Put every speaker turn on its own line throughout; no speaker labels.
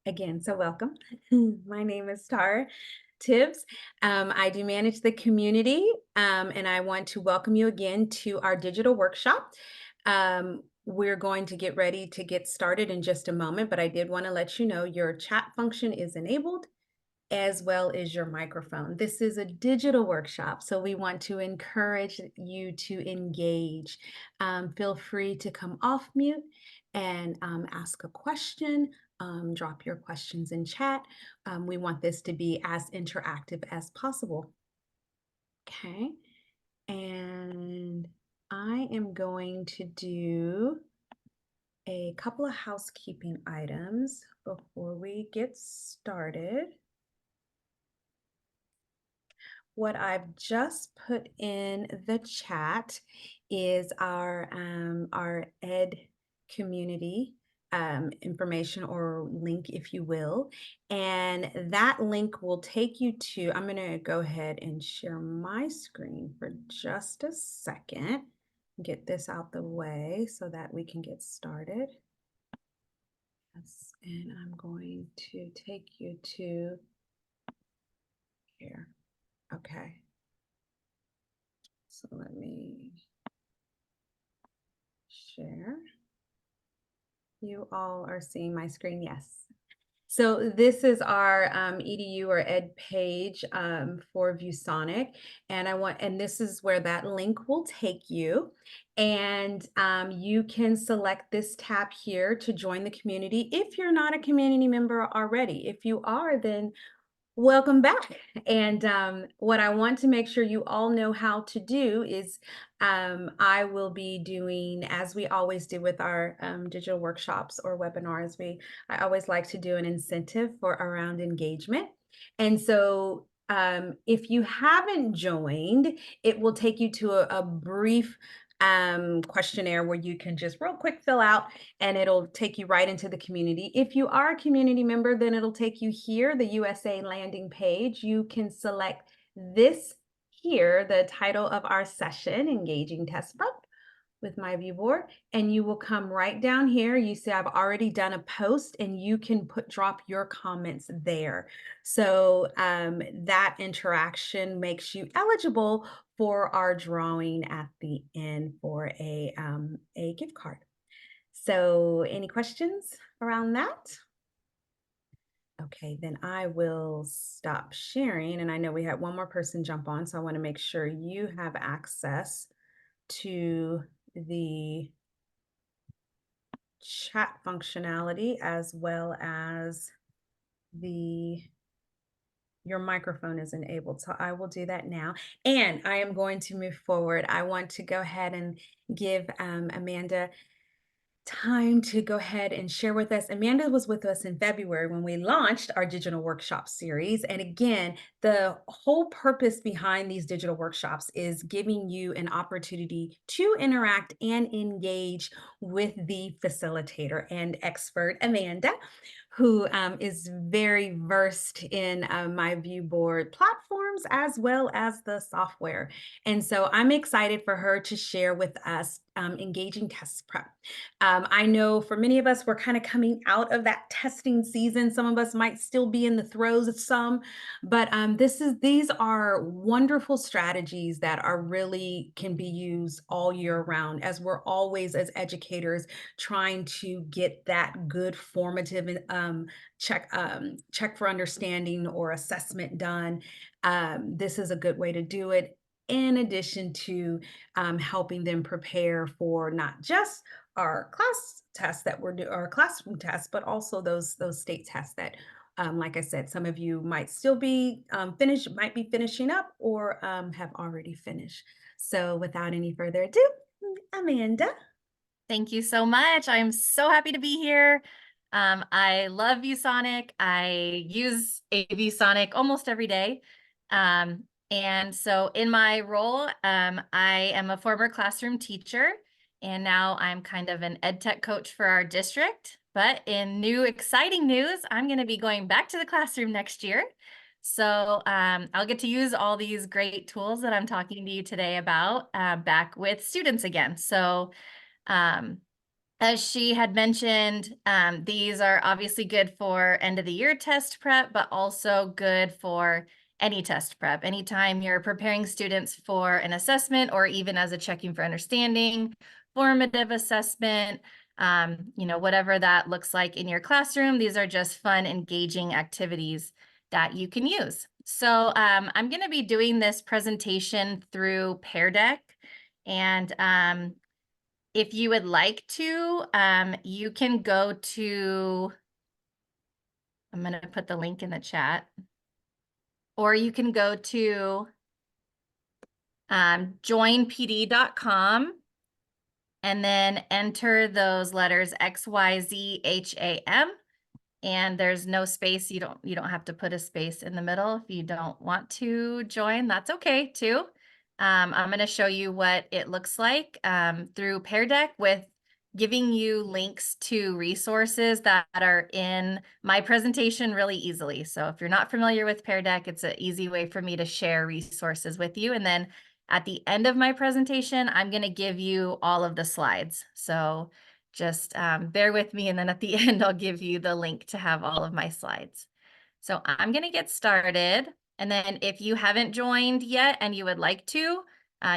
again, so welcome. My name is Tara Tibbs. I do manage the community, and I want to welcome you again to our digital workshop. We're going to get ready to get started in just a moment, but I did want to let you know your chat function is enabled as well as your microphone. This is a digital workshop, so we want to encourage you to engage. Feel free to come off mute and ask a question. Drop your questions in chat. We want this to be as interactive as possible. Okay, and I am going to do a couple of housekeeping items before we get started. What I've just put in the chat is our ed community information or link, if you will. And that link will take you to, I'm going to go ahead and share my screen for just a second. Get this out the way so that we can get started. Yes, and I'm going to take you to here. Okay. So let me share. You all are seeing my screen, yes. So this is our EDU or Ed page for ViewSonic, and this is where that link will take you, and you can select this tab here to join the community if you're not a community member already. If you are, then welcome back. And what I want to make sure you all know how to do is I will be doing, as we always do with our digital workshops or webinars, I always like to do an incentive for around engagement. And so if you haven't joined, it will take you to a brief questionnaire where you can just real quick fill out and it'll take you right into the community. If you are a community member, then it'll take you here, the USA landing page. You can select this here, the title of our session, Engaging Test Prep with myViewBoard, and you will come right down here. You see I've already done a post and you can drop your comments there. So that interaction makes you eligible for our drawing at the end for a gift card. So any questions around that? Okay, then I will stop sharing. And I know we had one more person jump on, so I want to make sure you have access to the chat functionality as well as your microphone is enabled. So I will do that now. And I am going to move forward. I want to go ahead and give Amanda time to go ahead and share with us. Amanda was with us in February when we launched our digital workshop series. And again, the whole purpose behind these digital workshops is giving you an opportunity to interact and engage with the facilitator and expert, Amanda, who is very versed in myViewBoard platforms as well as the software. And so I'm excited for her to share with us engaging test prep. I know for many of us, we're kind of coming out of that testing season. Some of us might still be in the throes of some, but these are wonderful strategies that are really can be used all year round, as we're always as educators trying to get that good formative check for understanding or assessment done. This is a good way to do it, in addition to helping them prepare for not just our class tests that we're doing, our classroom tests, but also those state tests that, like I said, some of you might still be might be finishing up or have already finished. So without any further ado, Amanda.
Thank you so much. I'm so happy to be here. I love ViewSonic. I use a ViewSonic almost every day. And so in my role, I am a former classroom teacher, and now I'm kind of an ed tech coach for our district. But in new exciting news, I'm going to be going back to the classroom next year. So I'll get to use all these great tools that I'm talking to you today about back with students again. So as as she had mentioned, these are obviously good for end of the year test prep, but also good for any test prep. Anytime you're preparing students for an assessment or even as a checking for understanding, formative assessment, whatever that looks like in your classroom, these are just fun, engaging activities that you can use. So I'm going to be doing this presentation through Pear Deck, and if you would like to, you can go to, I'm going to put the link in the chat, or you can go to joinpd.com and then enter those letters XYZHAM. And there's no space. You don't have to put a space in the middle. If you don't want to join, that's okay too. I'm going to show you what it looks like through Pear Deck, with giving you links to resources that are in my presentation really easily. So if you're not familiar with Pear Deck, it's an easy way for me to share resources with you. And then at the end of my presentation, I'm going to give you all of the slides. So just bear with me, and then at the end, I'll give you the link to have all of my slides. So I'm going to get started. And then if you haven't joined yet and you would like to,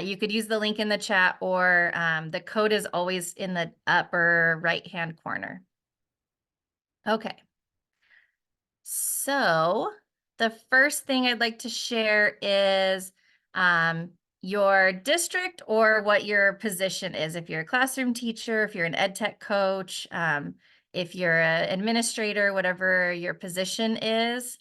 you could use the link in the chat, or the code is always in the upper right-hand corner. Okay. So the first thing I'd like to share is your district or what your position is. If you're a classroom teacher, if you're an ed tech coach, if you're an administrator, whatever your position is.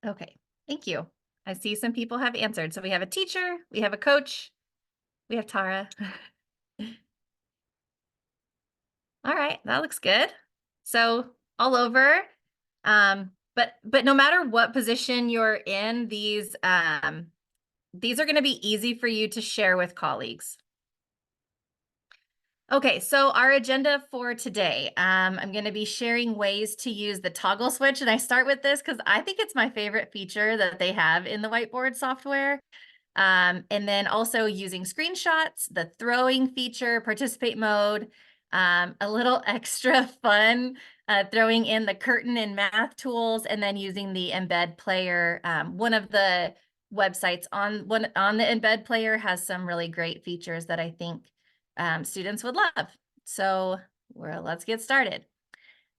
Okay, thank you. I see some people have answered. So we have a teacher, we have a coach, we have Tara. All right, that looks good. So all over. But no matter what position you're in, these are going to be easy for you to share with colleagues. Okay, so our agenda for today, I'm going to be sharing ways to use the toggle switch. And I start with this because I think it's my favorite feature that they have in the whiteboard software. And then also using screenshots, the throwing feature, participate mode, a little extra fun, throwing in the curtain and math tools, and then using the embed player. One of the websites on the embed player has some really great features that I think students would love. So let's get started.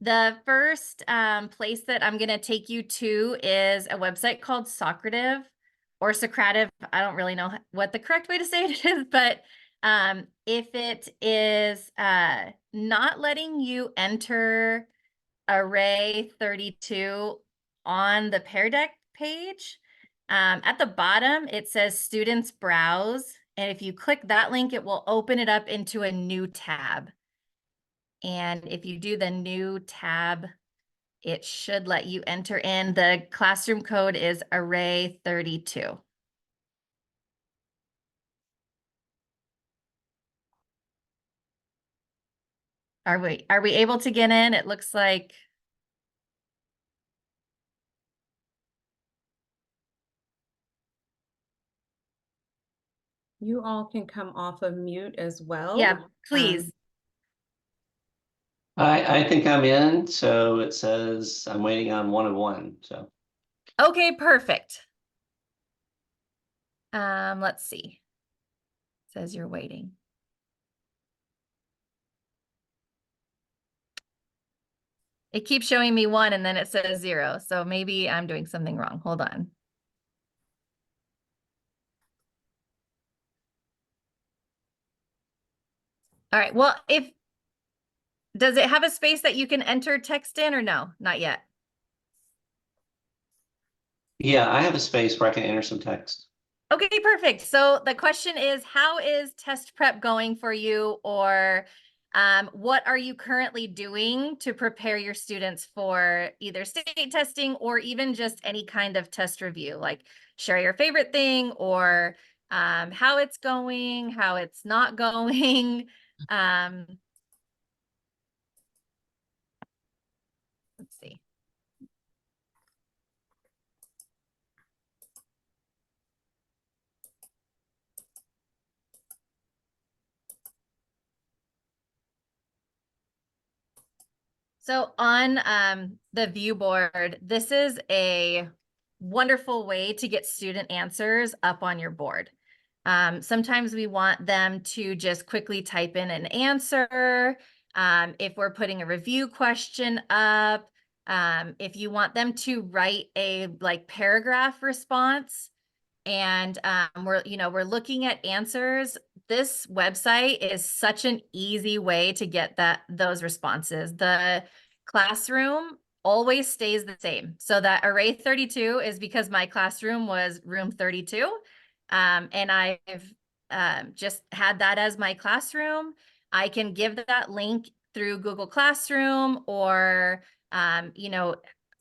The first place that I'm going to take you to is a website called Socrative or Socrative. I don't really know what the correct way to say it is, but if it is not letting you enter array 32 on the Pear Deck page, at the bottom, it says Students Browse. And if you click that link, it will open it up into a new tab. And if you do the new tab, it should let you enter in. The classroom code is array 32. Are we able to get in? It looks like.
You all can come off of mute as well.
Yeah, please.
I think I'm in, so it says I'm waiting on 1 of 1, so.
Okay, perfect. Let's see. It says you're waiting. It keeps showing me 1 and then it says 0. So maybe I'm doing something wrong. Hold on. All right. Well, does it have a space that you can enter text in, or no? Not yet.
Yeah, I have a space where I can enter some text.
Okay, perfect. So the question is, how is test prep going for you, or what are you currently doing to prepare your students for either state testing or even just any kind of test review? Like share your favorite thing, or how it's going, how it's not going. Let's see. So on the view board, this is a wonderful way to get student answers up on your board. Sometimes we want them to just quickly type in an answer. If we're putting a review question up, if you want them to write a paragraph response, and we're looking at answers. This website is such an easy way to get those responses. The classroom always stays the same. So that array 32 is because my classroom was room 32. And I've just had that as my classroom. I can give that link through Google Classroom or,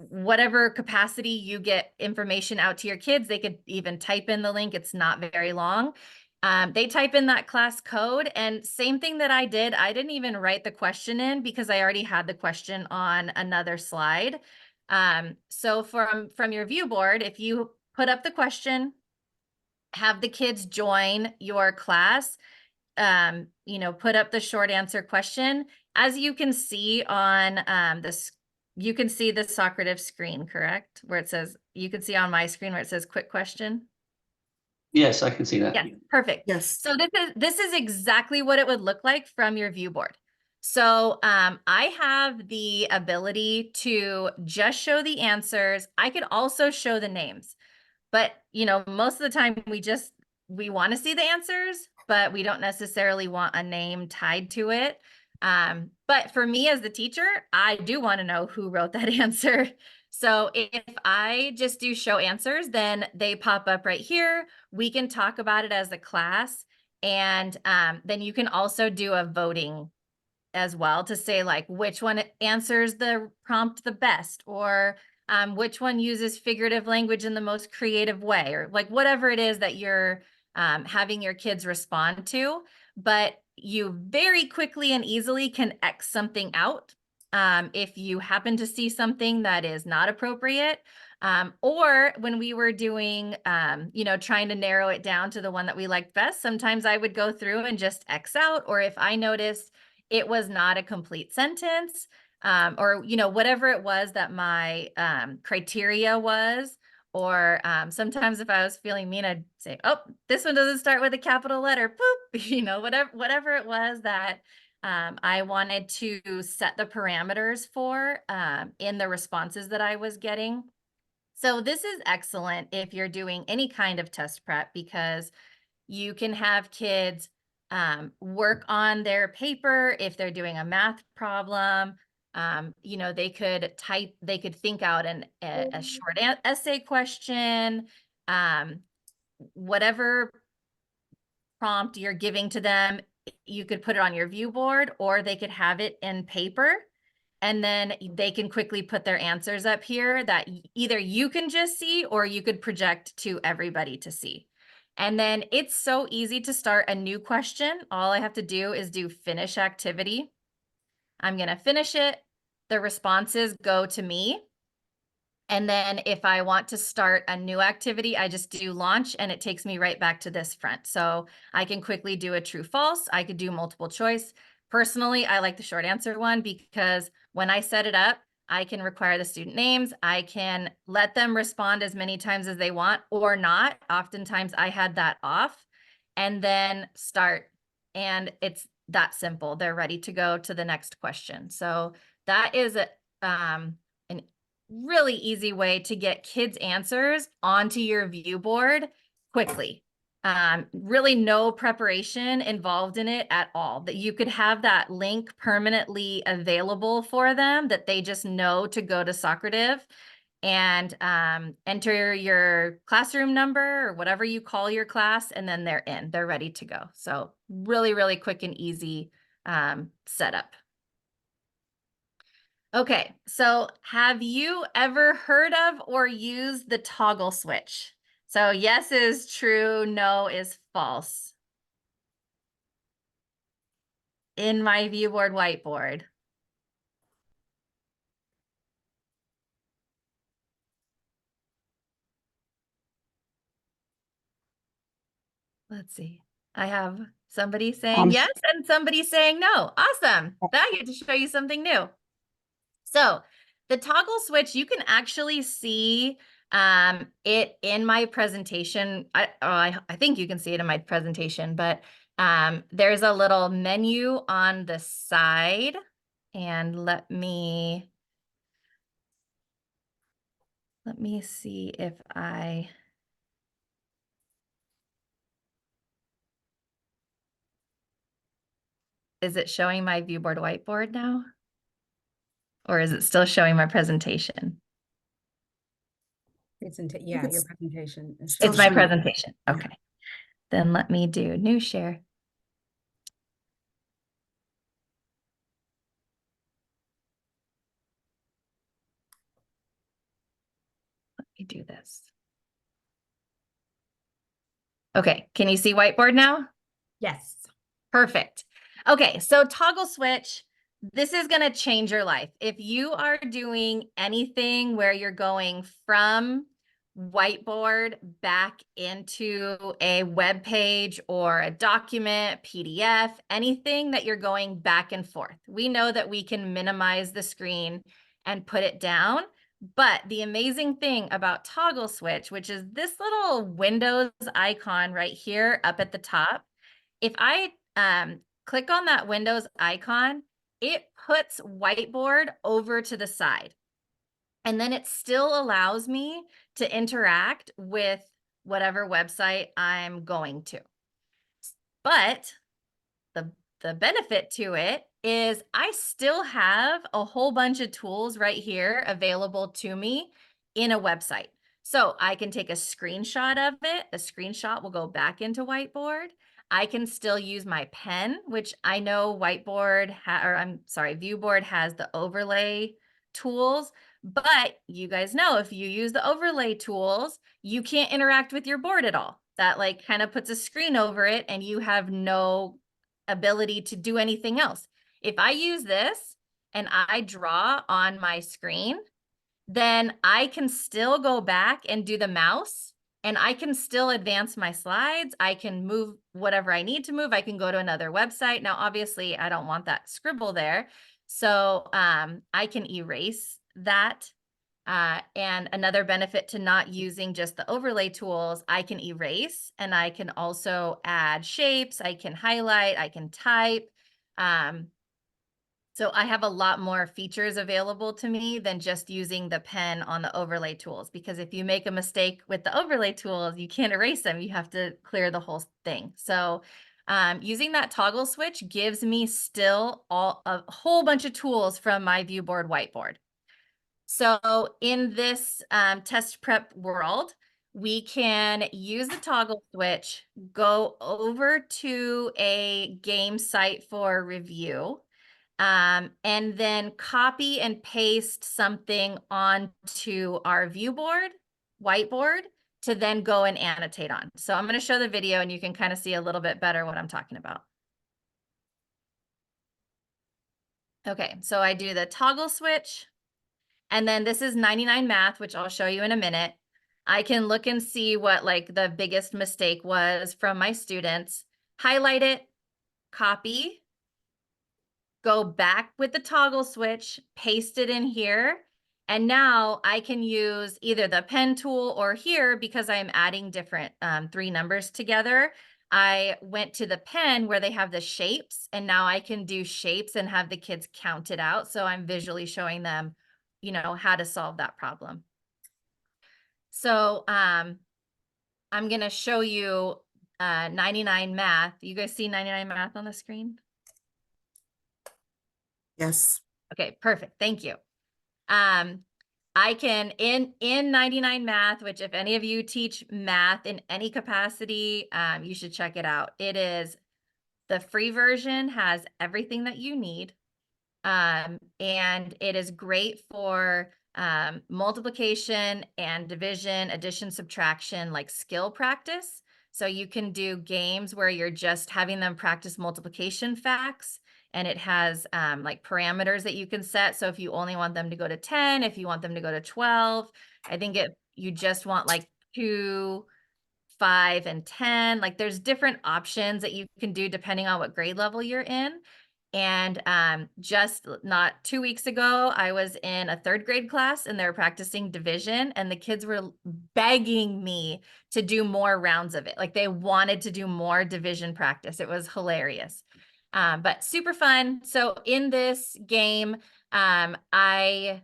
whatever capacity you get information out to your kids. They could even type in the link. It's not very long. They type in that class code, and same thing that I didn't even write the question in because I already had the question on another slide. So from your view board, if you put up the question, have the kids join your class, put up the short answer question. As you can see on this, you can see the Socrative screen, correct? Where it says, you can see on my screen where it says quick question.
Yes, I can see that.
Yeah, perfect.
Yes.
So this is exactly what it would look like from your view board. So I have the ability to just show the answers. I could also show the names. But, most of the time we want to see the answers, but we don't necessarily want a name tied to it. But for me as the teacher, I do want to know who wrote that answer. So if I just do show answers, then they pop up right here. We can talk about it as a class. And then you can also do a voting as well to say which one answers the prompt the best, or which one uses figurative language in the most creative way, or whatever it is that you're having your kids respond to. But you very quickly and easily can X something out if you happen to see something that is not appropriate. Or when we were doing, trying to narrow it down to the one that we liked best, sometimes I would go through and just X out, or if I noticed it was not a complete sentence, or, whatever it was that my criteria was. Or sometimes if I was feeling mean, I'd say, oh, this one doesn't start with a capital letter, poop, whatever it was that I wanted to set the parameters for in the responses that I was getting. So this is excellent if you're doing any kind of test prep, because you can have kids work on their paper. If they're doing a math problem, they could think out a short essay question, whatever prompt you're giving to them, you could put it on your view board, or they could have it in paper. And then they can quickly put their answers up here that either you can just see, or you could project to everybody to see. And then it's so easy to start a new question. All I have to do is do finish activity. I'm going to finish it. The responses go to me. And then if I want to start a new activity, I just do launch and it takes me right back to this front. So I can quickly do a true false. I could do multiple choice. Personally, I like the short answer one because when I set it up, I can require the student names. I can let them respond as many times as they want or not. Oftentimes I had that off, and then start. And it's that simple. They're ready to go to the next question. So that is an really easy way to get kids' answers onto your view board quickly. Really no preparation involved in it at all. That you could have that link permanently available for them, that they just know to go to Socrative and enter your classroom number or whatever you call your class, and then they're ready to go. So really, really quick and easy setup. Okay, so have you ever heard of or used the toggle switch? So yes is true, no is false. In my viewboard whiteboard. Let's see. I have somebody saying yes and somebody saying no. Awesome. Now I get to show you something new. So the toggle switch, you can actually see it in my presentation. I think you can see it in my presentation, but there's a little menu on the side. And let me see if is it showing my viewboard whiteboard now? Or is it still showing my presentation?
Yeah, your presentation is
It's my
showing.
presentation. Okay. Then let me do new share. Let me do this. Okay, can you see whiteboard now?
Yes.
Perfect. Okay, so toggle switch, this is going to change your life. If you are doing anything where you're going from whiteboard back into a web page or a document, PDF, anything that you're going back and forth, we know that we can minimize the screen and put it down. But the amazing thing about toggle switch, which is this little Windows icon right here up at the top, if I click on that Windows icon, it puts whiteboard over to the side. And then it still allows me to interact with whatever website I'm going to. But the benefit to it is I still have a whole bunch of tools right here available to me in a website. So I can take a screenshot of it. The screenshot will go back into whiteboard. I can still use my pen, which I know viewboard has the overlay tools, but you guys know if you use the overlay tools, you can't interact with your board at all. That like kind of puts a screen over it and you have no ability to do anything else. If I use this and I draw on my screen, then I can still go back and do the mouse and I can still advance my slides. I can move whatever I need to move. I can go to another website. Now, obviously, I don't want that scribble there. So I can erase that. And another benefit to not using just the overlay tools, I can erase and I can also add shapes, I can highlight, I can type. So I have a lot more features available to me than just using the pen on the overlay tools, because if you make a mistake with the overlay tools, you can't erase them. You have to clear the whole thing. So using that toggle switch gives me still a whole bunch of tools from my viewboard whiteboard. So in this test prep world, we can use the toggle switch, go over to a game site for review, and then copy and paste something onto our viewboard, whiteboard, to then go and annotate on. So I'm going to show the video and you can kind of see a little bit better what I'm talking about. Okay, so I do the toggle switch. And then this is 99 math, which I'll show you in a minute. I can look and see what like the biggest mistake was from my students, highlight it, copy, go back with the toggle switch, paste it in here. And now I can use either the pen tool or here, because I'm adding different 3 numbers together. I went to the pen where they have the shapes, and now I can do shapes and have the kids count it out. So I'm visually showing them, you know, how to solve that problem. So I'm going to show you 99 math. You guys see 99 math on the screen?
Yes.
Okay, perfect. Thank you. I can in 99 math, which if any of you teach math in any capacity, you should check it out. It is the free version, has everything that you need. And it is great for multiplication and division, addition, subtraction, like skill practice. So you can do games where you're just having them practice multiplication facts, and it has like parameters that you can set. So if you only want them to go to 10, if you want them to go to 12, I think if you just want like 2, 5, and 10, like there's different options that you can do depending on what grade level you're in. And just not 2 weeks ago, I was in a 3rd grade class and they were practicing division, and the kids were begging me to do more rounds of it. Like they wanted to do more division practice. It was hilarious, but super fun. So in this game, I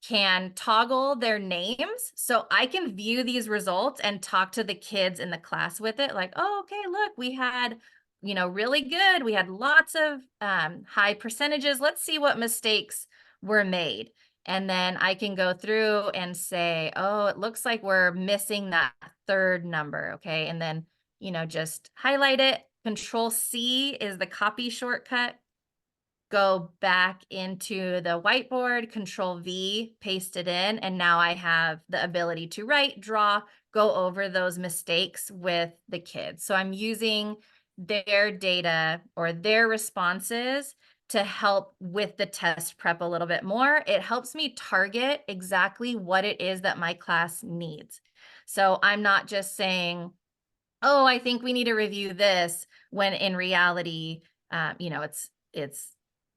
can toggle their names so I can view these results and talk to the kids in the class with it. Like, oh, okay, look, we had, really good. We had lots of high percentages. Let's see what mistakes were made. And then I can go through and say, oh, it looks like we're missing that 3rd number. Okay. And then, just highlight it. Control C is the copy shortcut. Go back into the whiteboard, Control V, paste it in, and now I have the ability to write, draw, go over those mistakes with the kids. So I'm using their data or their responses to help with the test prep a little bit more. It helps me target exactly what it is that my class needs. So I'm not just saying, oh, I think we need to review this, when in reality, it's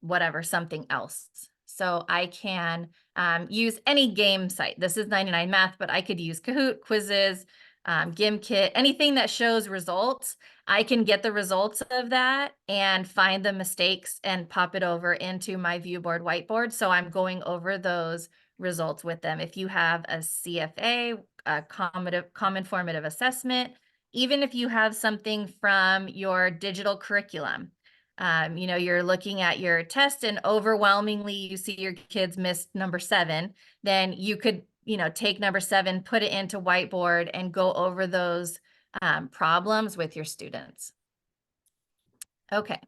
whatever, something else. So I can use any game site. This is 99 Math, but I could use Kahoot, quizzes, GimKit, anything that shows results. I can get the results of that and find the mistakes and pop it over into my myViewBoard whiteboard. So I'm going over those results with them. If you have a CFA, a common formative assessment, even if you have something from your digital curriculum, you're looking at your test and overwhelmingly you see your kids missed number 7, then you could, take number 7, put it into whiteboard and go over those problems with your students. Okay.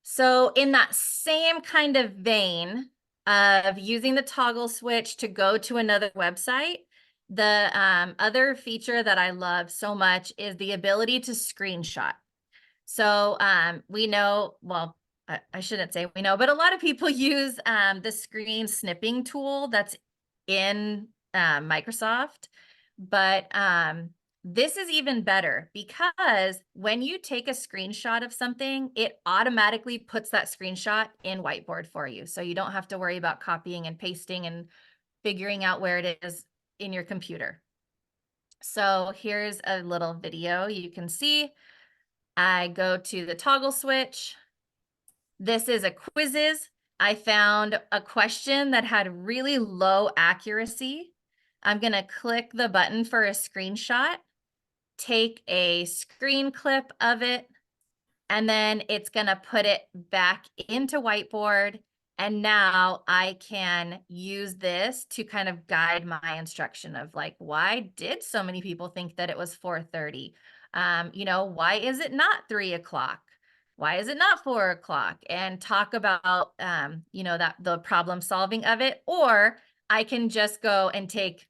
So in that same kind of vein of using the toggle switch to go to another website, the other feature that I love so much is the ability to screenshot. So we know, well, I shouldn't say we know, but a lot of people use the screen snipping tool that's in Microsoft. But this is even better because when you take a screenshot of something, it automatically puts that screenshot in whiteboard for you. So you don't have to worry about copying and pasting and figuring out where it is in your computer. So here's a little video you can see. I go to the toggle switch. This is a quizzes. I found a question that had really low accuracy. I'm going to click the button for a screenshot, take a screen clip of it, and then it's going to put it back into whiteboard. And now I can use this to kind of guide my instruction of like, why did so many people think that it was 4:30? Why is it not 3 o'clock? Why is it not 4 o'clock? And talk about, that the problem solving of it. Or I can just go and take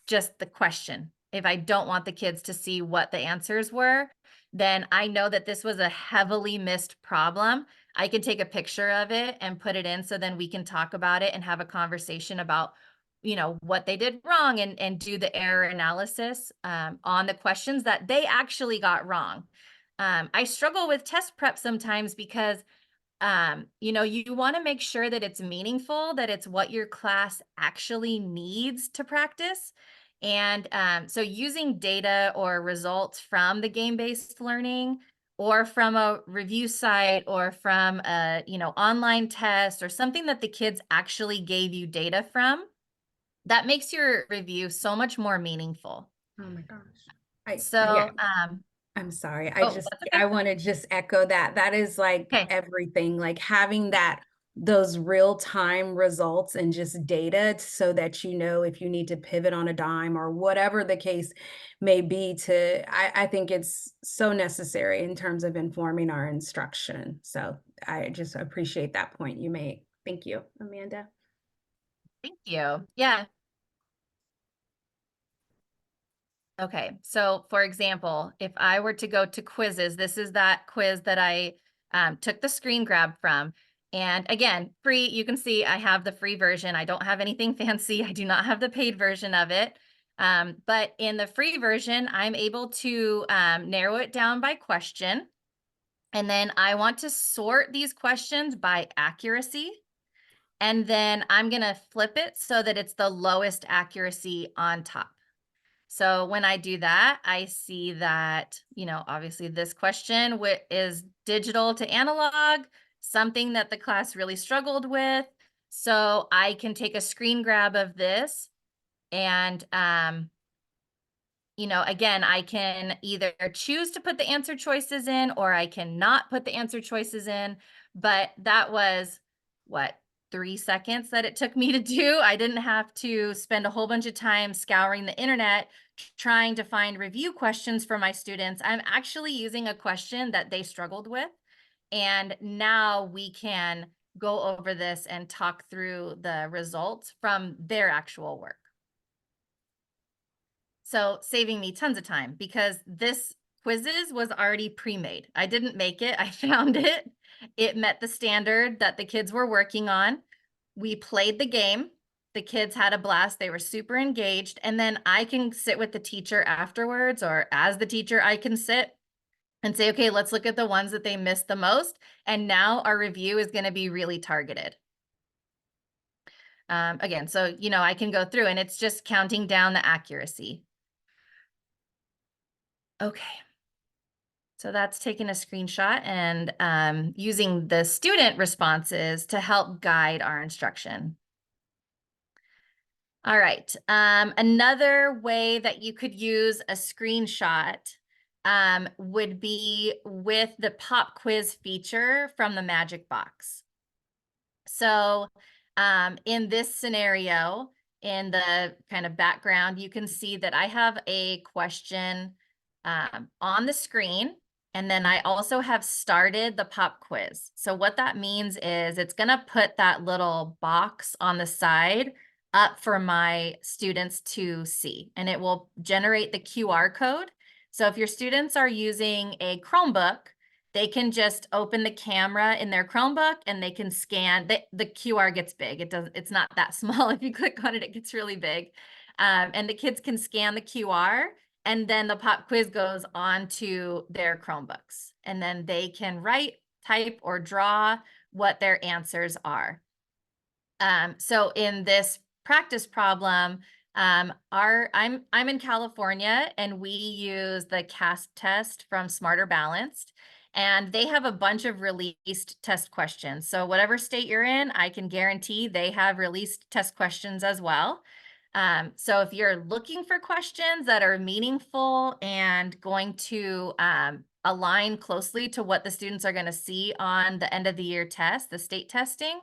just the question. If I don't want the kids to see what the answers were, then I know that this was a heavily missed problem. I can take a picture of it and put it in so then we can talk about it and have a conversation about, what they did wrong and do the error analysis on the questions that they actually got wrong. I struggle with test prep sometimes because you want to make sure that it's meaningful, that it's what your class actually needs to practice. And so using data or results from the game-based learning or from a review site or from a, online test or something that the kids actually gave you data from, that makes your review so much more meaningful.
Oh my gosh.
So,
I'm sorry.
that's okay.
I want to just echo that. That is like
Okay.
everything, like having those real-time results and just data so that if you need to pivot on a dime or whatever the case may be I think it's so necessary in terms of informing our instruction. So I just appreciate that point you made. Thank you, Amanda.
Thank you. Yeah. Okay, so for example, if I were to go to quizzes, this is that quiz that I took the screen grab from. And again, free, you can see I have the free version. I don't have anything fancy. I do not have the paid version of it. But in the free version, I'm able to narrow it down by question. And then I want to sort these questions by accuracy. And then I'm going to flip it so that it's the lowest accuracy on top. So when I do that, I see that, you know, obviously this question is digital to analog, something that the class really struggled with. So I can take a screen grab of this and, you know, again, I can either choose to put the answer choices in or I can not put the answer choices in. But that was what, 3 seconds that it took me to do. I didn't have to spend a whole bunch of time scouring the internet trying to find review questions for my students. I'm actually using a question that they struggled with. And now we can go over this and talk through the results from their actual work. So saving me tons of time because this quizzes was already pre-made. I didn't make it, I found it. It met the standard that the kids were working on. We played the game. The kids had a blast. They were super engaged. And then I can sit with the teacher afterwards, or as the teacher, I can sit and say, okay, let's look at the ones that they missed the most. And now our review is going to be really targeted. Again, so, you know, I can go through and it's just counting down the accuracy. Okay. So that's taking a screenshot and using the student responses to help guide our instruction. All right. Another way that you could use a screenshot would be with the pop quiz feature from the Magic Box. So in this scenario, in the kind of background, you can see that I have a question on the screen. And then I also have started the pop quiz. So what that means is it's going to put that little box on the side up for my students to see, and it will generate the QR code. So if your students are using a Chromebook, they can just open the camera in their Chromebook and they can scan. The QR gets big. It's not that small. If you click on it, it gets really big. And the kids can scan the QR. And then the pop quiz goes on to their Chromebooks. And then they can write, type, or draw what their answers are. So in this practice problem, I'm in California and we use the CASP test from Smarter Balanced. And they have a bunch of released test questions. So whatever state you're in, I can guarantee they have released test questions as well. So if you're looking for questions that are meaningful and going to align closely to what the students are going to see on the end of the year test, the state testing,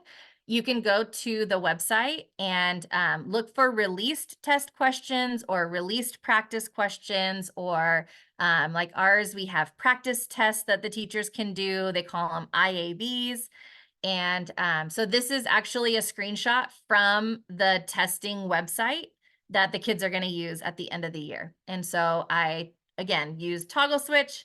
you can go to the website and look for released test questions or released practice questions, or like ours, we have practice tests that the teachers can do. They call them IABs. And so this is actually a screenshot from the testing website that the kids are going to use at the end of the year. And so I, again, used toggle switch,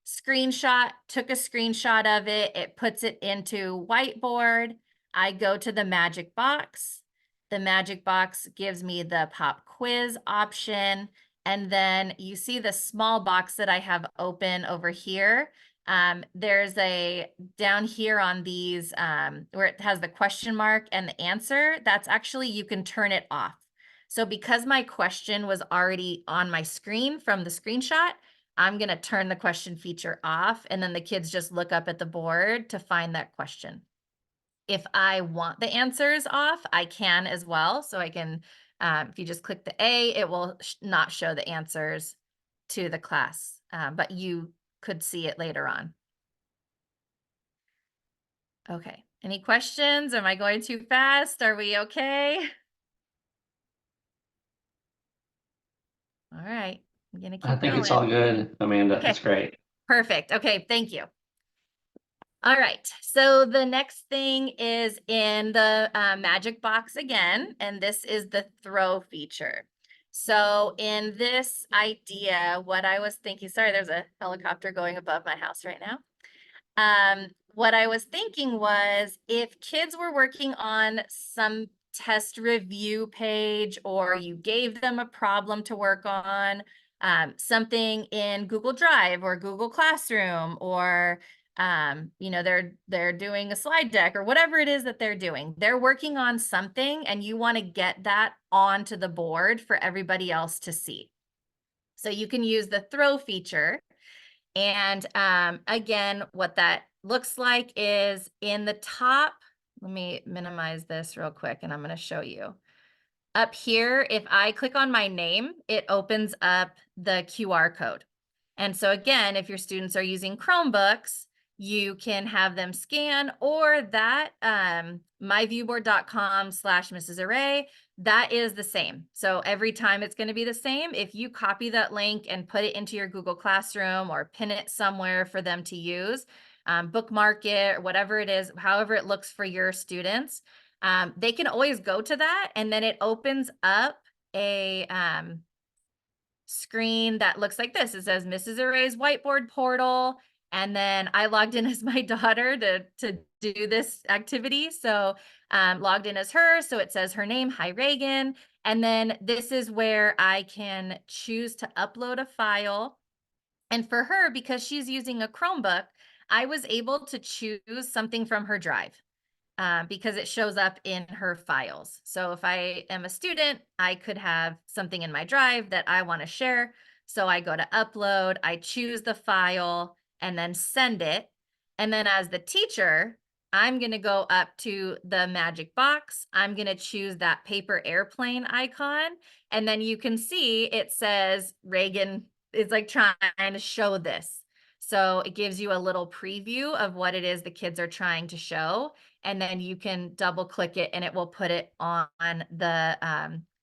screenshot, took a screenshot of it. It puts it into whiteboard. I go to the Magic Box. The Magic Box gives me the pop quiz option. And then you see the small box that I have open over here. There's a down here on these where it has the question mark and the answer. That's actually, you can turn it off. So because my question was already on my screen from the screenshot, I'm going to turn the question feature off, and then the kids just look up at the board to find that question. If I want the answers off, I can as well. So I can, if you just click the A, it will not show the answers to the class, but you could see it later on. Okay, any questions? Am I going too fast? Are we okay? All right, I'm gonna keep
I think
going.
it's all good, Amanda.
Okay.
That's great.
Perfect. Okay, thank you. All right, so the next thing is in the magic box again, and this is the throw feature. So in this idea, what I was thinking, sorry, there's a helicopter going above my house right now. What I was thinking was if kids were working on some test review page, or you gave them a problem to work on, something in Google Drive or Google Classroom, or you know, they're doing a slide deck or whatever it is that they're doing. They're working on something and you want to get that onto the board for everybody else to see. So you can use the throw feature. And again, what that looks like is in the top, let me minimize this real quick and I'm going to show you. Up here, if I click on my name, it opens up the QR code. And so again, if your students are using Chromebooks, you can have them scan, or that myviewboard.com/Mrs. Array, that is the same. So every time it's going to be the same. If you copy that link and put it into your Google Classroom or pin it somewhere for them to use, bookmark it, or whatever it is, however it looks for your students, they can always go to that, and then it opens up a screen that looks like this. It says Mrs. Array's whiteboard portal. And then I logged in as my daughter to do this activity. So logged in as her. So it says her name, hi Reagan. And then this is where I can choose to upload a file. And for her, because she's using a Chromebook, I was able to choose something from her drive. Because it shows up in her files. So if I am a student, I could have something in my drive that I want to share. So I go to upload, I choose the file, and then send it. And then as the teacher, I'm going to go up to the magic box. I'm going to choose that paper airplane icon. And then you can see it says Reagan is like trying to show this. So it gives you a little preview of what it is the kids are trying to show. And then you can double click it and it will put it on the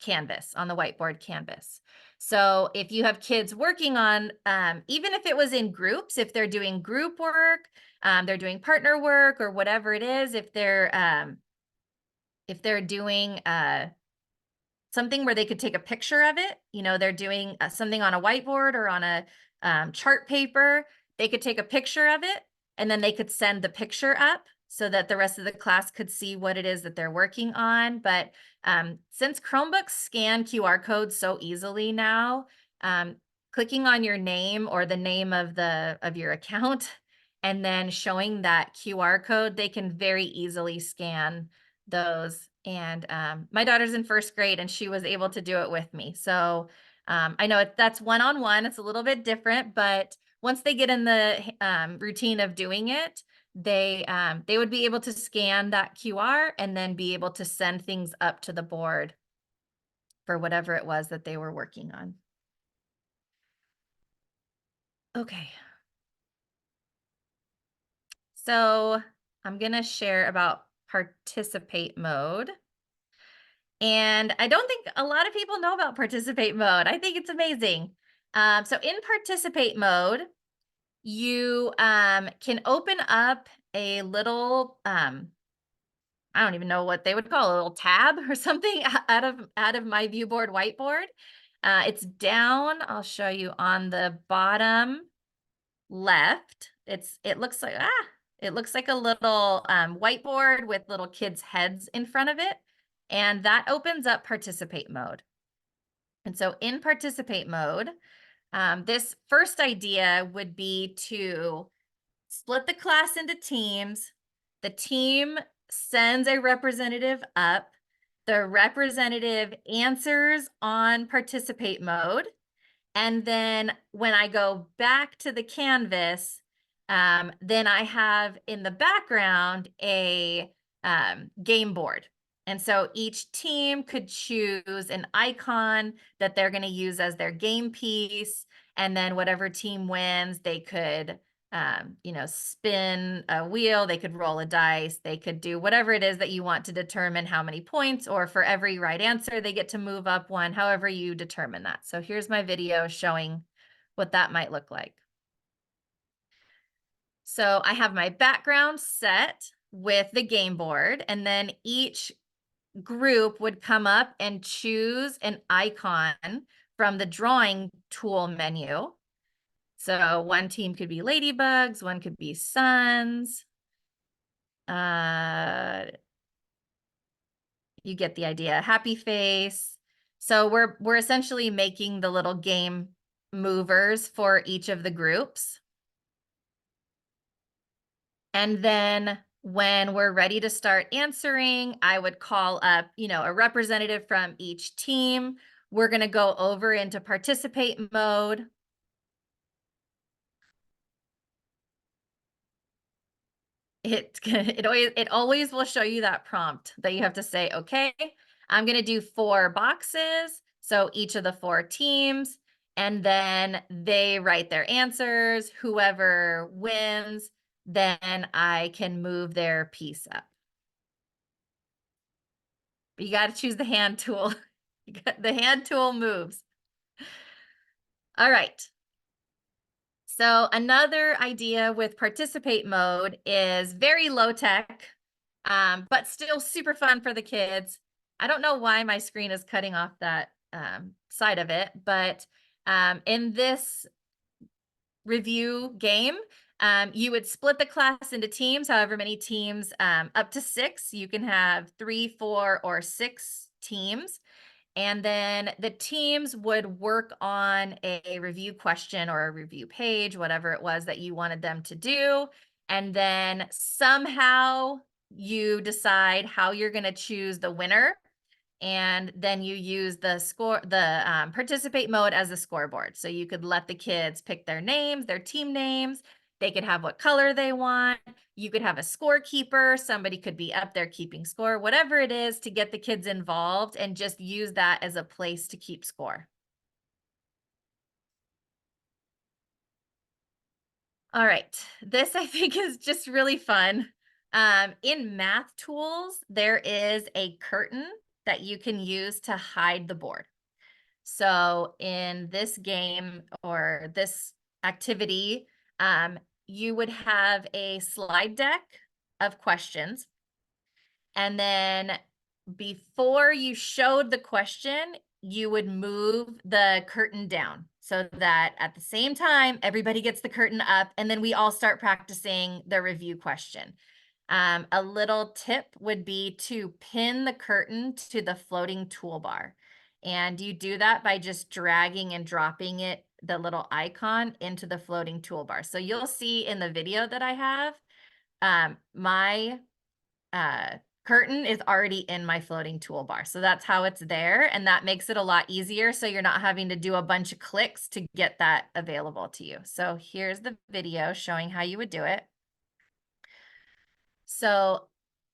canvas, on the whiteboard canvas. So if you have kids working on, even if it was in groups, if they're doing group work, they're doing partner work or whatever it is, if they're doing something where they could take a picture of it, you know, they're doing something on a whiteboard or on a chart paper, they could take a picture of it and then they could send the picture up so that the rest of the class could see what it is that they're working on. But since Chromebooks scan QR codes so easily now, clicking on your name or the name of your account and then showing that QR code, they can very easily scan those. And my daughter's in first grade and she was able to do it with me. So I know that's one-on-one, it's a little bit different, but once they get in the routine of doing it, they would be able to scan that QR and then be able to send things up to the board for whatever it was that they were working on. Okay. So I'm going to share about participate mode. And I don't think a lot of people know about participate mode. I think it's amazing. So in participate mode, you can open up a little, I don't even know what they would call a little tab or something out of myViewBoard whiteboard. It's down, I'll show you on the bottom left. It looks like a little whiteboard with little kids' heads in front of it. And that opens up participate mode. And so in participate mode, this first idea would be to split the class into teams. The team sends a representative up. The representative answers on participate mode. And then when I go back to the canvas, then I have in the background a game board. And so each team could choose an icon that they're going to use as their game piece. And then whatever team wins, they could, you know, spin a wheel, they could roll a dice, they could do whatever it is that you want to determine how many points, or for every right answer, they get to move up one, however you determine that. So here's my video showing what that might look like. So I have my background set with the game board, and then each group would come up and choose an icon from the drawing tool menu. So one team could be ladybugs, one could be suns. You get the idea. Happy face. So we're essentially making the little game movers for each of the groups. And then when we're ready to start answering, I would call up, a representative from each team. We're going to go over into participate mode. It always will show you that prompt that you have to say, okay, I'm going to do 4 boxes. So each of the 4 teams, and then they write their answers. Whoever wins, then I can move their piece up. But you got to choose the hand tool. The hand tool moves. All right. So another idea with participate mode is very low tech, but still super fun for the kids. I don't know why my screen is cutting off that side of it, but in this review game, you would split the class into teams, however many teams, up to 6. You can have 3, 4, or 6 teams. And then the teams would work on a review question or a review page, whatever it was that you wanted them to do. And then somehow you decide how you're going to choose the winner. And then you use the participate mode as a scoreboard. So you could let the kids pick their names, their team names. They could have what color they want. You could have a scorekeeper. Somebody could be up there keeping score, whatever it is to get the kids involved and just use that as a place to keep score. All right, this I think is just really fun. In math tools, there is a curtain that you can use to hide the board. So in this game or this activity, you would have a slide deck of questions. And then before you showed the question, you would move the curtain down so that at the same time, everybody gets the curtain up and then we all start practicing the review question. A little tip would be to pin the curtain to the floating toolbar. And you do that by just dragging and dropping it, the little icon, into the floating toolbar. So you'll see in the video that I have, my curtain is already in my floating toolbar. So that's how it's there. And that makes it a lot easier. So you're not having to do a bunch of clicks to get that available to you. So here's the video showing how you would do it. So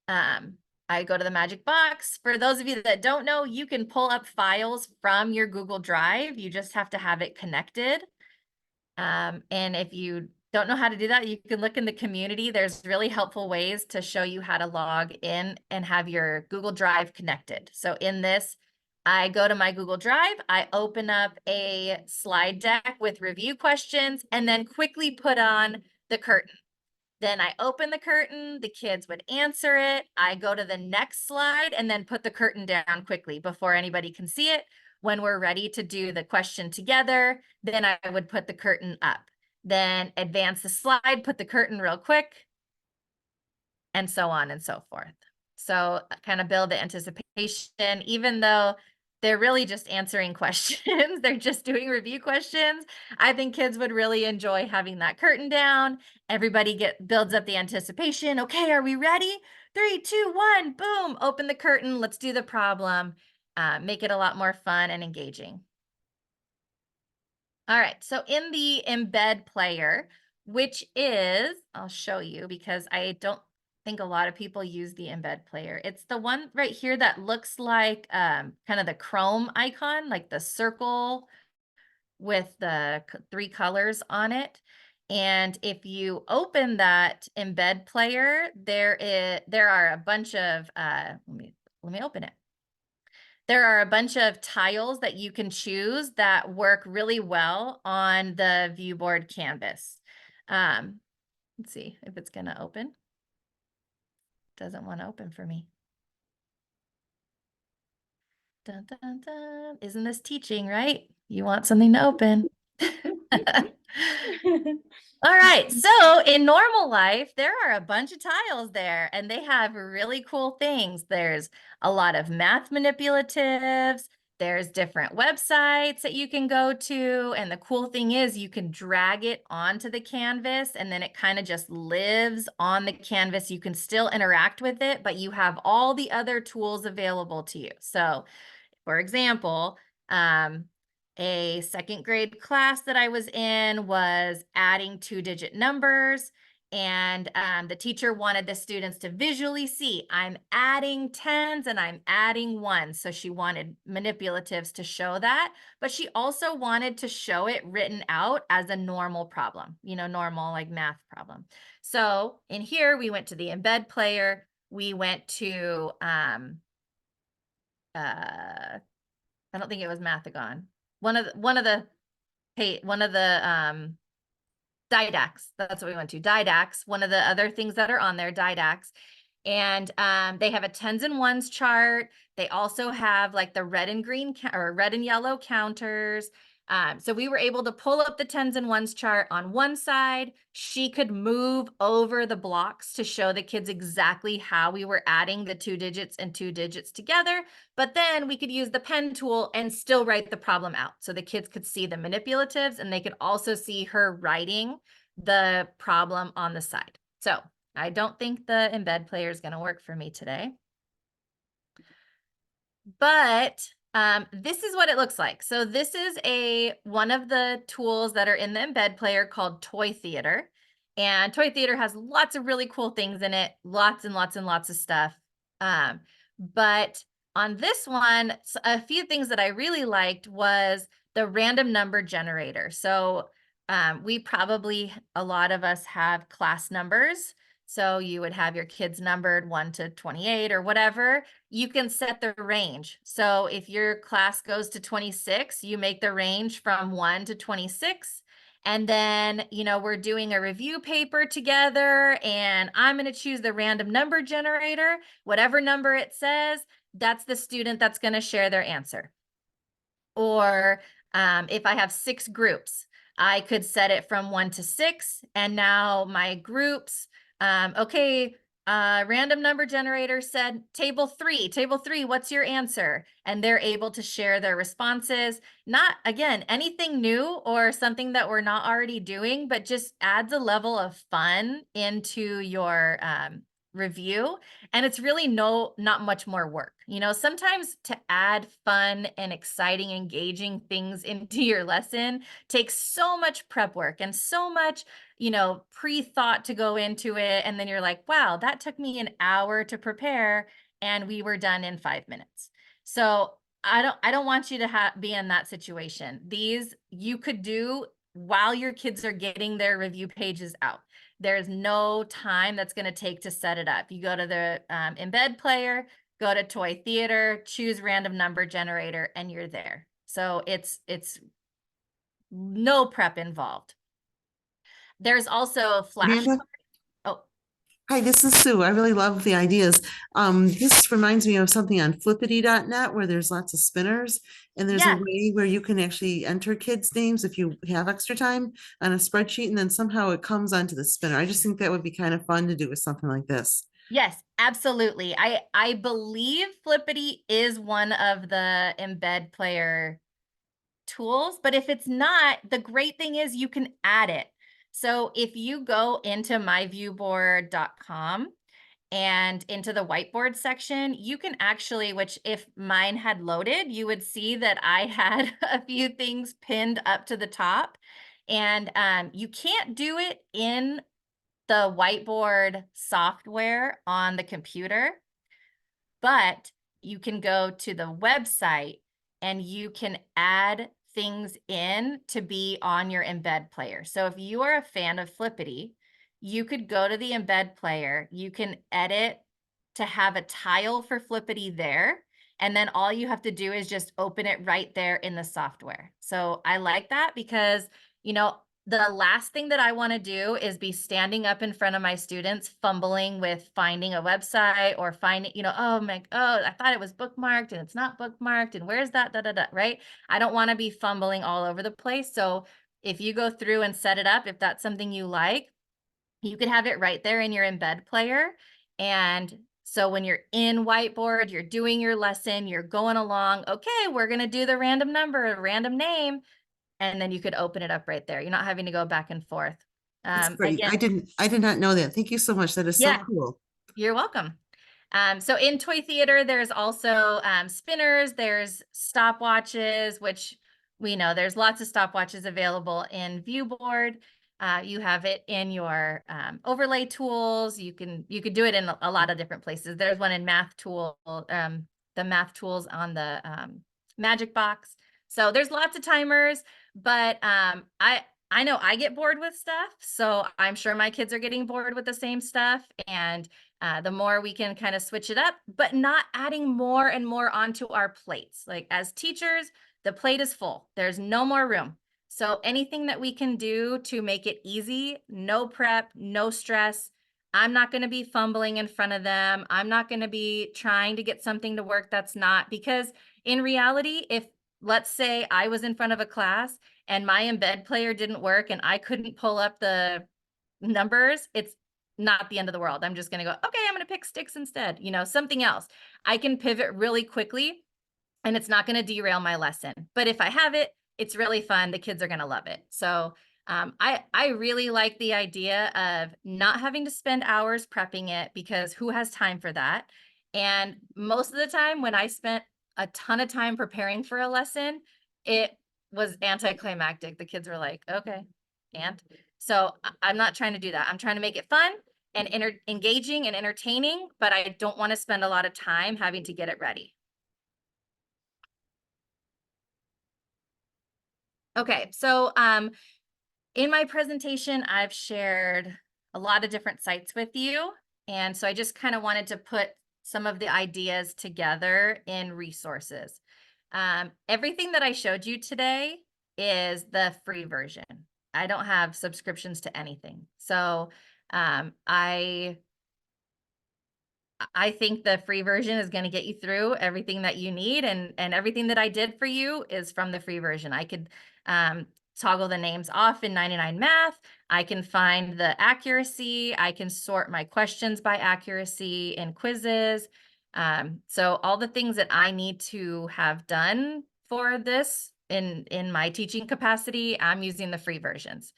I go to the magic box. For those of you that don't know, you can pull up files from your Google Drive. You just have to have it connected. And if you don't know how to do that, you can look in the community. There's really helpful ways to show you how to log in and have your Google Drive connected. So in this, I go to my Google Drive, I open up a slide deck with review questions, and then quickly put on the curtain. Then I open the curtain, the kids would answer it. I go to the next slide and then put the curtain down quickly before anybody can see it. When we're ready to do the question together, then I would put the curtain up. Then advance the slide, put the curtain real quick, and so on and so forth. So kind of build the anticipation, even though they're really just answering questions. They're just doing review questions. I think kids would really enjoy having that curtain down. Everybody builds up the anticipation. Okay, are we ready? 3, 2, 1, boom, open the curtain. Let's do the problem. Make it a lot more fun and engaging. All right, so in the embed player, which is, I'll show you because I don't think a lot of people use the embed player. It's the one right here that looks like kind of the Chrome icon, like the circle with the 3 colors on it. And if you open that embed player, there are a bunch of, let me open it. There are a bunch of tiles that you can choose that work really well on the ViewBoard canvas. Let's see if it's going to open. Doesn't want to open for me. Dun, dun, dun. Isn't this teaching, right? You want something to open. All right, so in normal life, there are a bunch of tiles there, and they have really cool things. There's a lot of math manipulatives. There's different websites that you can go to. And the cool thing is you can drag it onto the canvas, and then it kind of just lives on the canvas. You can still interact with it, but you have all the other tools available to you. So, for example, a second grade class that I was in was adding 2-digit numbers, and the teacher wanted the students to visually see, I'm adding tens and I'm adding ones. So she wanted manipulatives to show that, but she also wanted to show it written out as a normal problem, normal like math problem. So in here, we went to the embed player. We went to, I don't think it was Mathagon. One of the Didax. That's what we went to. Didax, one of the other things that are on there, Didax. And they have a tens and ones chart. They also have like the red and green or red and yellow counters. So we were able to pull up the tens and ones chart on one side. She could move over the blocks to show the kids exactly how we were adding the 2 digits and 2 digits together. But then we could use the pen tool and still write the problem out. So the kids could see the manipulatives, and they could also see her writing the problem on the side. So I don't think the embed player is going to work for me today. But this is what it looks like. So this is one of the tools that are in the embed player called Toy Theater. And Toy Theater has lots of really cool things in it, lots and lots and lots of stuff. But on this one, a few things that I really liked was the random number generator. So a lot of us have class numbers. So you would have your kids numbered 1 to 28 or whatever. You can set the range. So if your class goes to 26, you make the range from 1 to 26. And then, we're doing a review paper together, and I'm going to choose the random number generator. Whatever number it says, that's the student that's going to share their answer. Or if I have 6 groups, I could set it from 1 to 6. And now my groups, random number generator said table 3, what's your answer? And they're able to share their responses. Not, again, anything new or something that we're not already doing, but just adds a level of fun into your review. And it's really not much more work. Sometimes to add fun and exciting, engaging things into your lesson takes so much prep work and so much pre-thought to go into it. And then you're like, wow, that took me an hour to prepare, and we were done in 5 minutes. So I don't want you to be in that situation. These you could do while your kids are getting their review pages out. There's no time that's going to take to set it up. You go to the embed player, go to Toy Theater, choose random number generator, and you're there. So it's no prep involved. There's also flash.
Amanda?
Oh,
Hi, this is Sue. I really love the ideas. This reminds me of something on flippity.net where there's lots of spinners, and there's
yeah.
a way where you can actually enter kids' names if you have extra time on a spreadsheet, and then somehow it comes onto the spinner. I just think that would be kind of fun to do with something like this.
Yes, absolutely. I believe Flippity is one of the embed player tools, but if it's not, the great thing is you can add it. So if you go into myviewboard.com and into the whiteboard section, you can actually, which if mine had loaded, you would see that I had a few things pinned up to the top. And you can't do it in the whiteboard software on the computer, but you can go to the website and you can add things in to be on your embed player. So if you are a fan of Flippity, you could go to the embed player, you can edit to have a tile for Flippity there, and then all you have to do is just open it right there in the software. So I like that because, the last thing that I want to do is be standing up in front of my students, fumbling with finding a website or finding, oh, I thought it was bookmarked and it's not bookmarked. And where's that, right? I don't want to be fumbling all over the place. So if you go through and set it up, if that's something you like, you could have it right there in your embed player. And so when you're in whiteboard, you're doing your lesson, you're going along, okay, we're going to do the random number, a random name. And then you could open it up right there. You're not having to go back and forth.
That's great.
Again,
I did not know that. Thank you so much. That is so
Yeah.
cool.
You're welcome. So in toy theater, there's also spinners, there's stopwatches, which we know there's lots of stopwatches available in ViewBoard. You have it in your overlay tools. You could do it in a lot of different places. There's one in math tool, the math tools on the Magic Box. So there's lots of timers, but I know I get bored with stuff, so I'm sure my kids are getting bored with the same stuff. And the more we can kind of switch it up, but not adding more and more onto our plates. Like as teachers, the plate is full. There's no more room. So anything that we can do to make it easy, no prep, no stress. I'm not going to be fumbling in front of them. I'm not going to be trying to get something to work that's not, because in reality, if let's say I was in front of a class and my embed player didn't work and I couldn't pull up the numbers, it's not the end of the world. I'm just going to go, okay, I'm going to pick sticks instead, something else. I can pivot really quickly and it's not going to derail my lesson. But if I have it, it's really fun. The kids are going to love it. So I really like the idea of not having to spend hours prepping it, because who has time for that? And most of the time when I spent a ton of time preparing for a lesson, it was anticlimactic. The kids were like, okay, and so I'm not trying to do that. I'm trying to make it fun and engaging and entertaining, but I don't want to spend a lot of time having to get it ready. Okay, so in my presentation, I've shared a lot of different sites with you. And so I just kind of wanted to put some of the ideas together in resources. Everything that I showed you today is the free version. I don't have subscriptions to anything. So I think the free version is going to get you through everything that you need, and everything that I did for you is from the free version. I could toggle the names off in 99 Math. I can find the accuracy. I can sort my questions by accuracy in quizzes. So all the things that I need to have done for this in my teaching capacity, I'm using the free versions.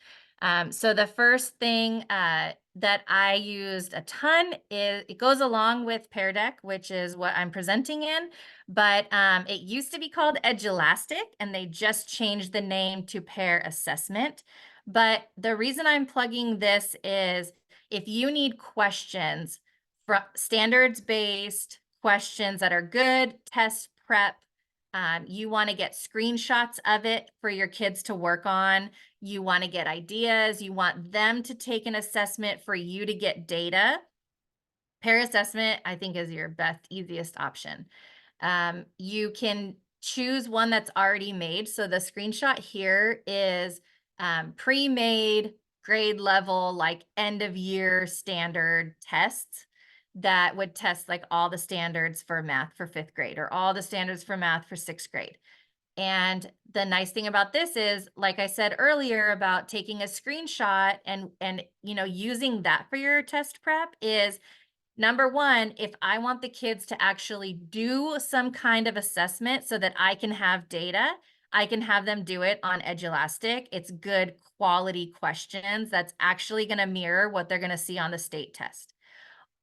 So the first thing that I used a ton is, it goes along with Pear Deck, which is what I'm presenting in, but it used to be called Edulastic, and they just changed the name to Pear Assessment. But the reason I'm plugging this is if you need questions, standards-based questions that are good, test prep, you want to get screenshots of it for your kids to work on. You want to get ideas. You want them to take an assessment for you to get data. Pear assessment, I think, is your best, easiest option. You can choose one that's already made. So the screenshot here is pre-made grade level, like end of year standard tests that would test like all the standards for math for 5th grade or all the standards for math for 6th grade. And the nice thing about this is, like I said earlier about taking a screenshot and using that for your test prep is, number one, if I want the kids to actually do some kind of assessment so that I can have data, I can have them do it on Edulastic. It's good quality questions that's actually going to mirror what they're going to see on the state test.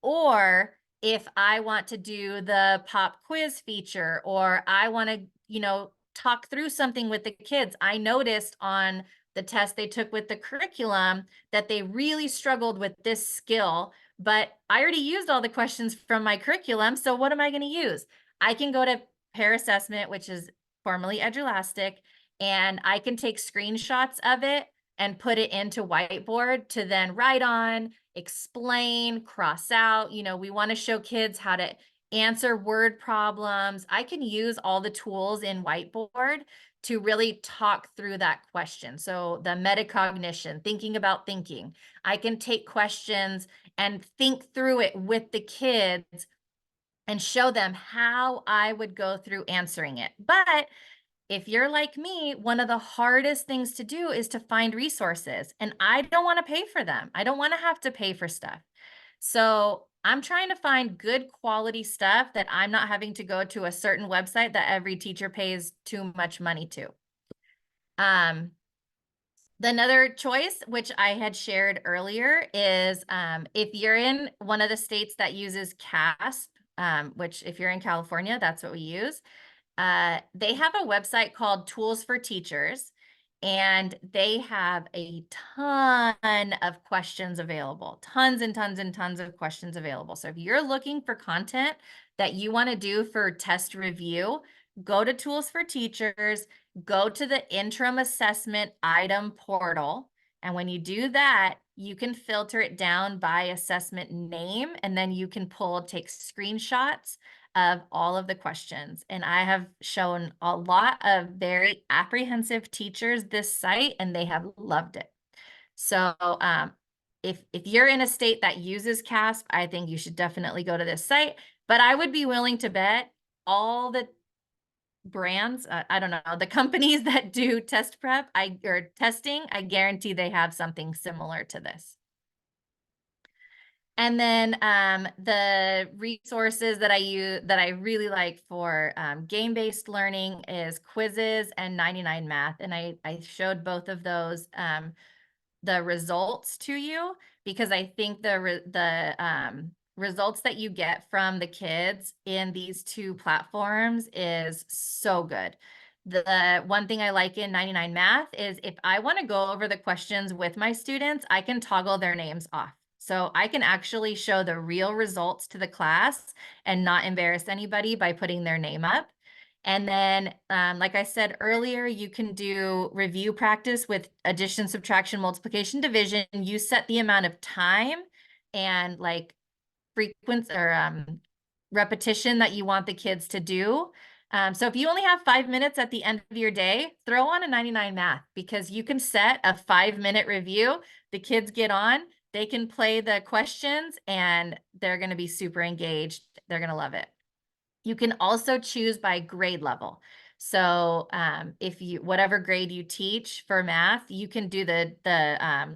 Or if I want to do the pop quiz feature, or I want to, talk through something with the kids. I noticed on the test they took with the curriculum that they really struggled with this skill, but I already used all the questions from my curriculum. So what am I going to use? I can go to Pear Assessment, which is formerly Edulastic, and I can take screenshots of it and put it into whiteboard to then write on, explain, cross out. We want to show kids how to answer word problems. I can use all the tools in whiteboard to really talk through that question. So the metacognition, thinking about thinking. I can take questions and think through it with the kids and show them how I would go through answering it. But if you're like me, one of the hardest things to do is to find resources, and I don't want to pay for them. I don't want to have to pay for stuff. So I'm trying to find good quality stuff that I'm not having to go to a certain website that every teacher pays too much money to. Another choice, which I had shared earlier, is if you're in one of the states that uses CASP, which if you're in California, that's what we use. They have a website called Tools for Teachers, and they have a ton of questions available, tons and tons and tons of questions available. So if you're looking for content that you want to do for test review, go to Tools for Teachers, go to the interim assessment item portal. And when you do that, you can filter it down by assessment name, and then you can take screenshots of all of the questions. And I have shown a lot of very apprehensive teachers this site, and they have loved it. So if you're in a state that uses CASP, I think you should definitely go to this site. But I would be willing to bet all the brands, I don't know, the companies that do test prep or testing, I guarantee they have something similar to this. And then the resources that I use that I really like for game-based learning is quizzes and 99 Math. And I showed both of those the results to you, because I think the results that you get from the kids in these two platforms is so good. The one thing I like in 99 Math is if I want to go over the questions with my students, I can toggle their names off. So I can actually show the real results to the class and not embarrass anybody by putting their name up. And then, like I said earlier, you can do review practice with addition, subtraction, multiplication, division. You set the amount of time and like frequency or repetition that you want the kids to do. So if you only have 5 minutes at the end of your day, throw on a 99 Math, because you can set a 5-minute review. The kids get on, they can play the questions, and they're going to be super engaged. They're going to love it. You can also choose by grade level. So if you, whatever grade you teach for math, you can do the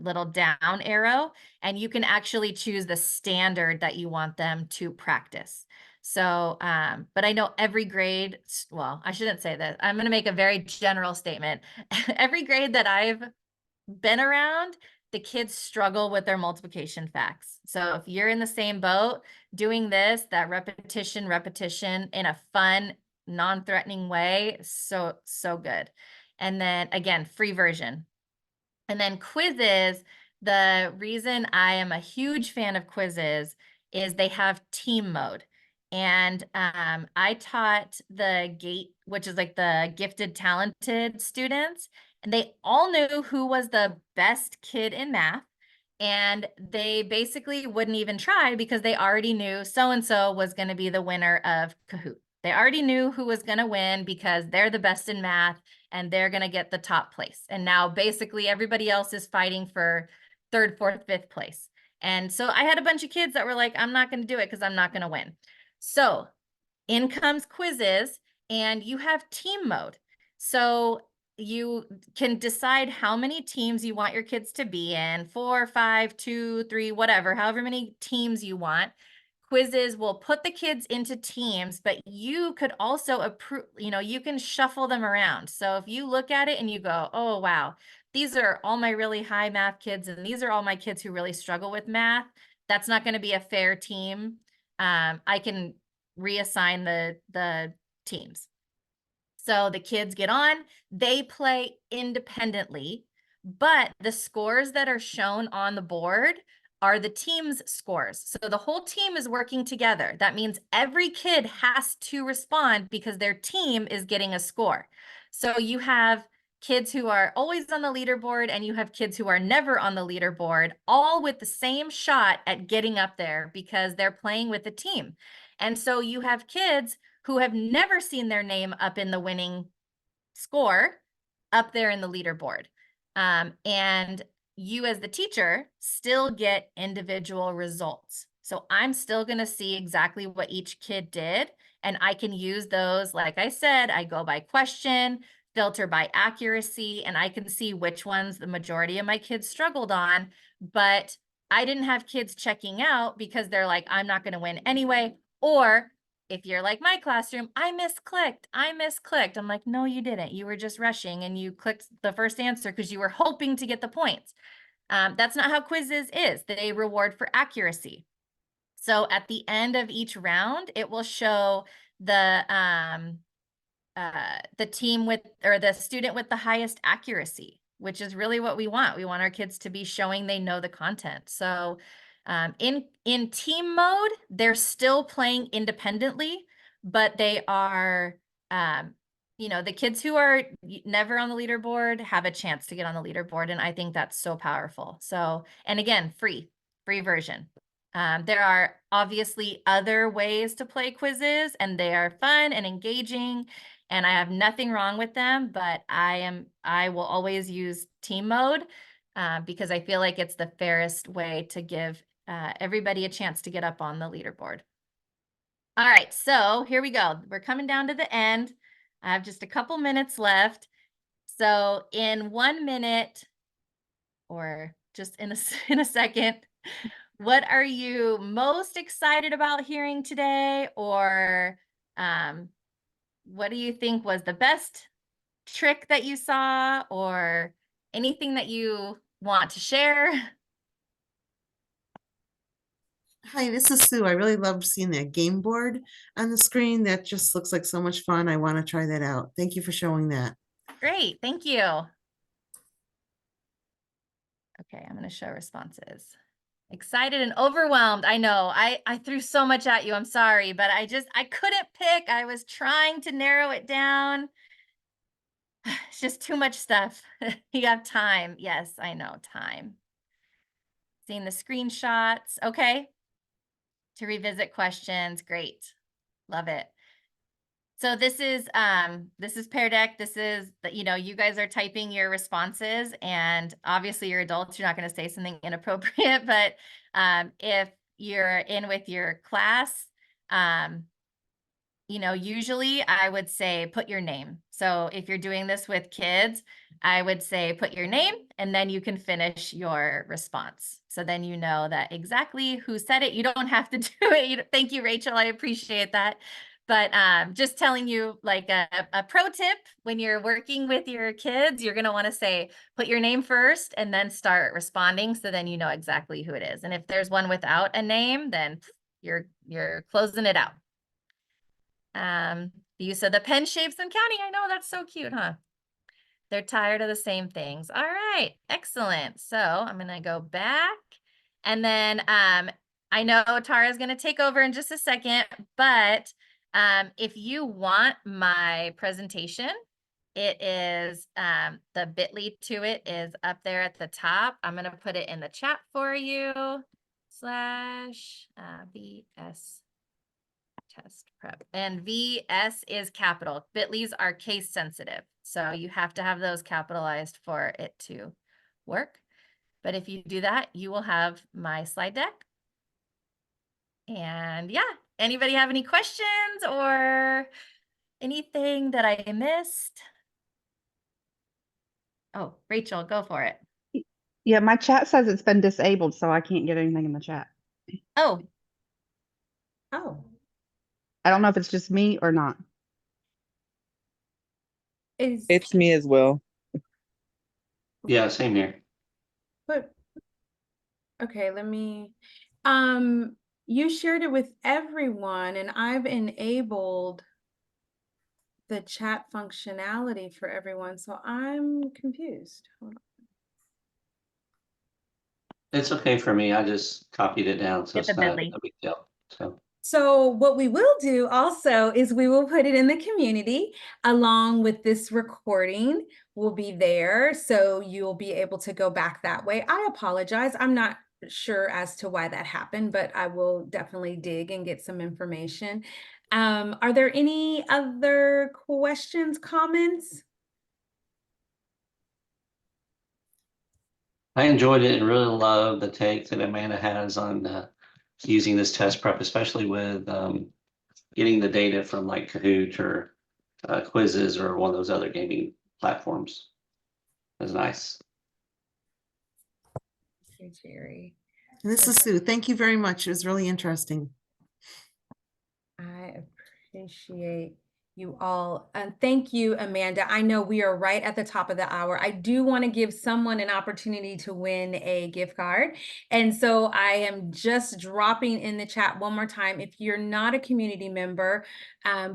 little down arrow, and you can actually choose the standard that you want them to practice. So, but I know every grade, well, I shouldn't say that. I'm going to make a very general statement. Every grade that I've been around, the kids struggle with their multiplication facts. So if you're in the same boat, doing this, that repetition in a fun, non-threatening way, so good. And then again, free version. And then quizzes, the reason I am a huge fan of quizzes is they have team mode. And I taught the GATE, which is like the gifted, talented students, and they all knew who was the best kid in math. And they basically wouldn't even try because they already knew so-and-so was going to be the winner of Kahoot. They already knew who was going to win because they're the best in math and they're going to get the top place. And now basically everybody else is fighting for 3rd, 4th, 5th place. And so I had a bunch of kids that were like, I'm not going to do it because I'm not going to win. So in comes quizzes, and you have team mode. So you can decide how many teams you want your kids to be in, 4, 5, 2, 3, whatever, however many teams you want. Quizzes will put the kids into teams, but you could also approve, you can shuffle them around. So if you look at it and you go, oh, wow, these are all my really high math kids, and these are all my kids who really struggle with math, that's not going to be a fair team. I can reassign the teams. So the kids get on, they play independently, but the scores that are shown on the board are the team's scores. So the whole team is working together. That means every kid has to respond because their team is getting a score. So you have kids who are always on the leaderboard, and you have kids who are never on the leaderboard, all with the same shot at getting up there because they're playing with the team. And so you have kids who have never seen their name up in the winning score up there in the leaderboard. And you as the teacher still get individual results. So I'm still going to see exactly what each kid did. And I can use those, like I said, I go by question, filter by accuracy, and I can see which ones the majority of my kids struggled on. But I didn't have kids checking out because they're like, I'm not going to win anyway. Or if you're like my classroom, I misclicked. I'm like, no, you didn't. You were just rushing and you clicked the first answer because you were hoping to get the points. That's not how quizzes is. They reward for accuracy. So at the end of each round, it will show the team with, or the student with the highest accuracy, which is really what we want. We want our kids to be showing they know the content. So in team mode, they're still playing independently, but they are, you know, the kids who are never on the leaderboard have a chance to get on the leaderboard. And I think that's so powerful. So, and again, free version. There are obviously other ways to play quizzes, and they are fun and engaging, and I have nothing wrong with them, but I will always use team mode because I feel like it's the fairest way to give everybody a chance to get up on the leaderboard. All right, so here we go. We're coming down to the end. I have just a couple minutes left. So in 1 minute, or just in a second, what are you most excited about hearing today? Or what do you think was the best trick that you saw, or anything that you want to share?
Hi, this is Sue. I really loved seeing that game board on the screen. That just looks like so much fun. I want to try that out. Thank you for showing that.
Great, thank you. Okay, I'm going to show responses. Excited and overwhelmed. I know I threw so much at you. I'm sorry, but I couldn't pick. I was trying to narrow it down. It's just too much stuff. You have time. Yes, I know, time. Seeing the screenshots. Okay. To revisit questions. Great. Love it. So this is Pear Deck. This is, you know, you guys are typing your responses, and obviously you're adults, you're not going to say something inappropriate, but if you're in with your class, you know, usually I would say put your name. So if you're doing this with kids, I would say put your name, and then you can finish your response. So then you know that exactly who said it. You don't have to do it. Thank you, Rachel. I appreciate that. But just telling you, like a pro tip, when you're working with your kids, you're going to want to say, put your name first and then start responding. So then you know exactly who it is. And if there's one without a name, then you're closing it out. The use of the pen shapes and counting. I know, that's so cute, huh? They're tired of the same things. All right, excellent. So I'm going to go back, and then I know Tara's going to take over in just a second, but if you want my presentation, it is the bit.ly to it is up there at the top. I'm going to put it in the chat for you, /VS test prep, and VS is capital. Bit.lys are case sensitive, so you have to have those capitalized for it to work. But if you do that, you will have my slide deck. And yeah, anybody have any questions or anything that I missed? Oh, Rachel, go for it.
Yeah, my chat says it's been disabled, so I can't get anything in the chat.
Oh,
I don't know if it's just me or not.
It's me as well.
Yeah, same here.
But okay, let me, you shared it with everyone, and I've enabled the chat functionality for everyone, so I'm confused. Hold on.
It's okay for me. I just copied it down, so
It's
it's
a
not
bit.ly.
a big deal.
So what we will do also is we will put it in the community along with this recording will be there. So you'll be able to go back that way. I apologize. I'm not sure as to why that happened, but I will definitely dig and get some information. Are there any other questions, comments?
I enjoyed it and really love the take that Amanda has on using this test prep, especially with getting the data from like Kahoot or Quizzes or one of those other gaming platforms. That's nice.
Thank you, Jerry.
And this is Sue. Thank you very much. It was really interesting.
I appreciate you all. And thank you, Amanda. I know we are right at the top of the hour. I do want to give someone an opportunity to win a gift card. And so I am just dropping in the chat one more time. If you're not a community member,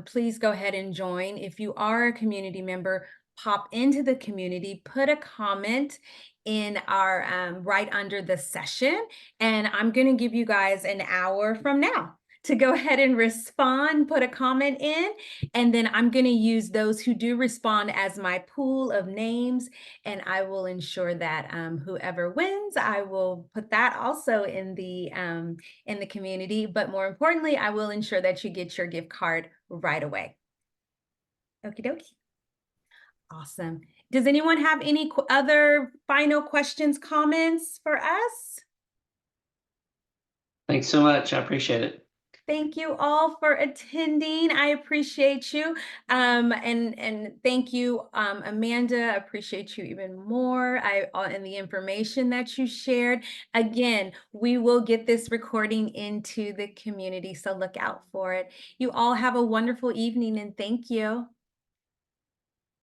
please go ahead and join. If you are a community member, pop into the community, put a comment in our right under the session. And I'm going to give you guys an hour from now to go ahead and respond, put a comment in, and then I'm going to use those who do respond as my pool of names, and I will ensure that whoever wins, I will put that also in the community. But more importantly, I will ensure that you get your gift card right away. Okie dokie. Awesome. Does anyone have any other final questions, comments for us?
Thanks so much. I appreciate it.
Thank you all for attending. I appreciate you. And thank you, Amanda. I appreciate you even more. And the information that you shared. Again, we will get this recording into the community, so look out for it. You all have a wonderful evening and thank you.